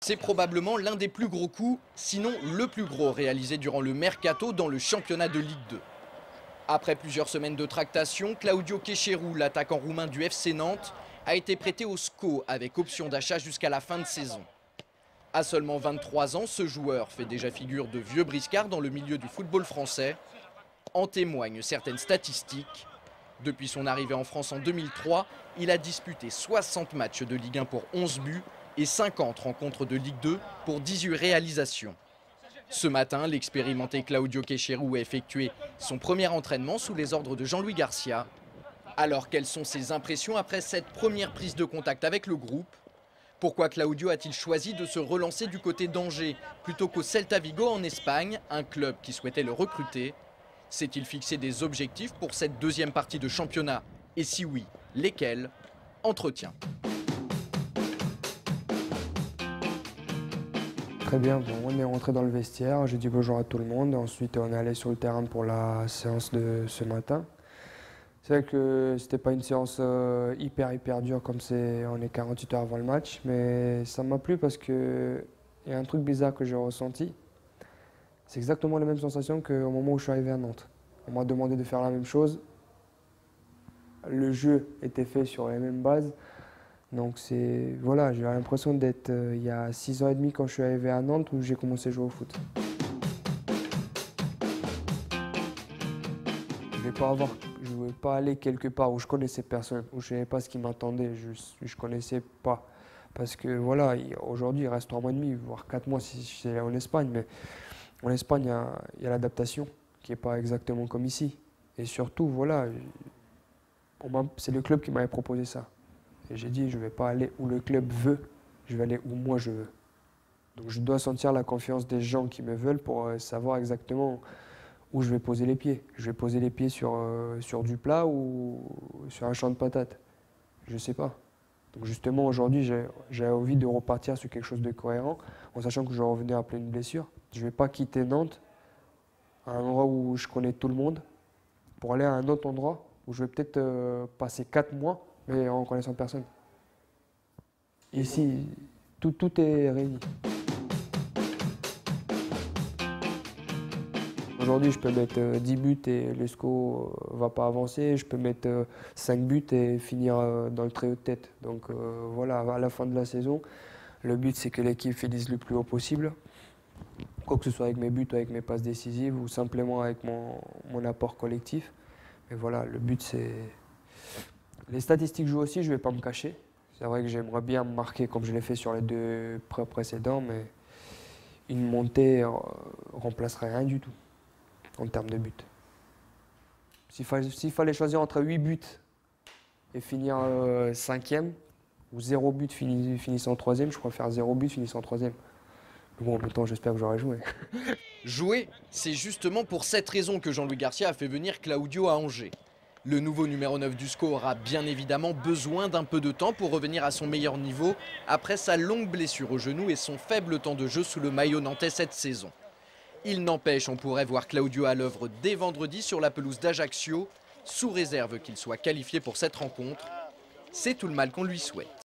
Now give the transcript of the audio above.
C'est probablement l'un des plus gros coups, sinon le plus gros réalisé durant le mercato dans le championnat de Ligue 2. Après plusieurs semaines de tractation, Claudio Kecheru, l'attaquant roumain du FC Nantes, a été prêté au SCO avec option d'achat jusqu'à la fin de saison. À seulement 23 ans, ce joueur fait déjà figure de vieux briscard dans le milieu du football français. En témoignent certaines statistiques. Depuis son arrivée en France en 2003, il a disputé 60 matchs de Ligue 1 pour 11 buts et 50 rencontres de Ligue 2 pour 18 réalisations. Ce matin, l'expérimenté Claudio Kecheru a effectué son premier entraînement sous les ordres de Jean-Louis Garcia. Alors, quelles sont ses impressions après cette première prise de contact avec le groupe? Pourquoi Claudio a-t-il choisi de se relancer du côté d'Angers plutôt qu'au Celta Vigo en Espagne, un club qui souhaitait le recruter? S'est-il fixé des objectifs pour cette deuxième partie de championnat? Et si oui, lesquels? Entretien. Très bien, bon, on est rentré dans le vestiaire, j'ai dit bonjour à tout le monde. Ensuite, on est allé sur le terrain pour la séance de ce matin. C'est vrai que c'était pas une séance hyper dure comme on est 48 heures avant le match, mais ça m'a plu parce qu'il y a un truc bizarre que j'ai ressenti. C'est exactement la même sensation qu'au moment où je suis arrivé à Nantes. On m'a demandé de faire la même chose. Le jeu était fait sur les mêmes bases. Donc voilà, j'ai l'impression d'être il y a 6 ans et demi quand je suis arrivé à Nantes où j'ai commencé à jouer au foot. Je ne vais pas aller quelque part où je connaissais personne, où je ne savais pas ce qui m'attendait, je connaissais pas. Parce que voilà, aujourd'hui il reste 3 mois et demi, voire 4 mois si c'est en Espagne, mais en Espagne il y a l'adaptation qui n'est pas exactement comme ici. Et surtout, voilà, c'est le club qui m'avait proposé ça. Et j'ai dit, je ne vais pas aller où le club veut, je vais aller où moi je veux. Donc je dois sentir la confiance des gens qui me veulent pour savoir exactement où je vais poser les pieds. Je vais poser les pieds sur du plat ou sur un champ de patates. Je ne sais pas. Donc justement, aujourd'hui, j'ai envie de repartir sur quelque chose de cohérent, en sachant que je revenais après une blessure. Je ne vais pas quitter Nantes, à un endroit où je connais tout le monde, pour aller à un autre endroit où je vais peut-être passer 4 mois, mais en connaissant personne. Ici, tout est réuni. Aujourd'hui, je peux mettre 10 buts et le SCO ne va pas avancer. Je peux mettre 5 buts et finir dans le très haut de tête. Donc voilà, à la fin de la saison, le but c'est que l'équipe finisse le plus haut possible. Quoi que ce soit avec mes buts, avec mes passes décisives ou simplement avec mon apport collectif. Mais voilà, le but c'est... Les statistiques jouent aussi, je ne vais pas me cacher. C'est vrai que j'aimerais bien me marquer comme je l'ai fait sur les 2 précédents, mais une montée remplacerait rien du tout en termes de buts. S'il fallait choisir entre 8 buts et finir 5e, ou 0 but finissant 3e, je préfère 0 but finissant 3e. Mais bon, en même temps, j'espère que j'aurai joué. Jouer, c'est justement pour cette raison que Jean-Louis Garcia a fait venir Claudio à Angers. Le nouveau numéro 9 du SCO aura bien évidemment besoin d'un peu de temps pour revenir à son meilleur niveau après sa longue blessure au genou et son faible temps de jeu sous le maillot nantais cette saison. Il n'empêche, on pourrait voir Claudio à l'œuvre dès vendredi sur la pelouse d'Ajaccio, sous réserve qu'il soit qualifié pour cette rencontre. C'est tout le mal qu'on lui souhaite.